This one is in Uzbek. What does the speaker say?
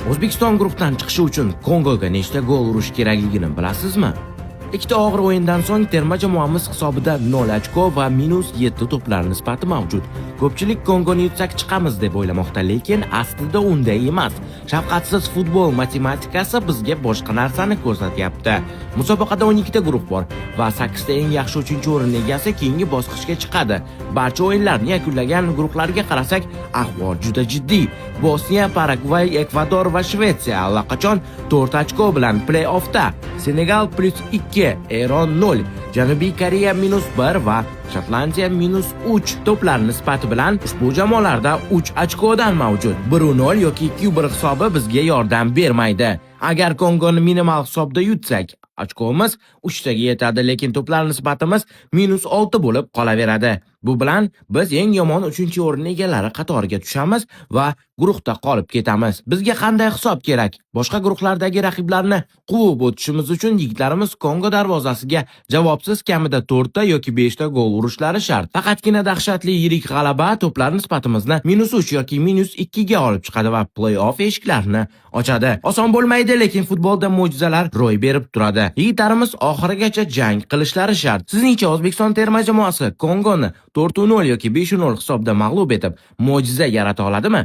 O'zbekiston guruhdan chiqishi uchun Kongoga nechta gol urish kerakligini bilasizmi? Ikkita og'ir o'yindan so'ng terma jamoamiz hisobida 0 ochko va -7 to'plar nisbati mavjud. Ko'pchilik Kongoni yutsak chiqamiz deb o'ylamoqda, lekin aslida unday emas. Shafqatsiz futbol matematikasi bizga boshqa narsani ko'rsatyapti. Musobaqada 12 ta guruh bor va 8 ta eng yaxshi 3-o'rin egasi keyingi bosqichga chiqadi. Barcha o'yinlarni yakunlagan guruhlarga qarasak, ahvol juda jiddiy. Bosniya, Paragvay, Ekvador va Shvetsiya allaqachon 4 ochko bilan play-offda. Senegal +2, Eron 0, Janubiy Koreya -1 va Shotlandiya -3 to'plar nisbati bilan ushbu jamoalarda 3 ochkodan mavjud. 1-0 yoki 2-1 hisobi bizga yordam bermaydi. Agar Kongoni minimal hisobda yutsak, ochkomiz 3 taga yetadi, lekin to'plar nisbatimiz -6 bo'lib qolaveradi. Bu bilan biz eng yomon 3-o'rin egalari qatoriga tushamiz va guruhda qolib ketamiz. Bizga qanday hisob kerak? Boshqa guruhlardagi raqiblarni quvib o'tishimiz uchun yigitlarimiz Kongo darvozasiga javobsiz kamida 4 ta yoki 5 ta gol urishlari shart. Faqatgina dahshatli yirik g'alaba to'plar nisbatimizni -3 yoki -2 ga olib chiqadi va play-off eshiklarini ochadi. Oson bo'lmaydi, lekin futbolda mo'jizalar ro'y berib turadi. Yigitlarimiz oxirigacha jang qilishlari shart. Sizningcha O'zbekiston terma jamoasi Kongoni 4-0 yoki 5-0 hisobda mag'lub etib, mo'jiza yarata oladimi?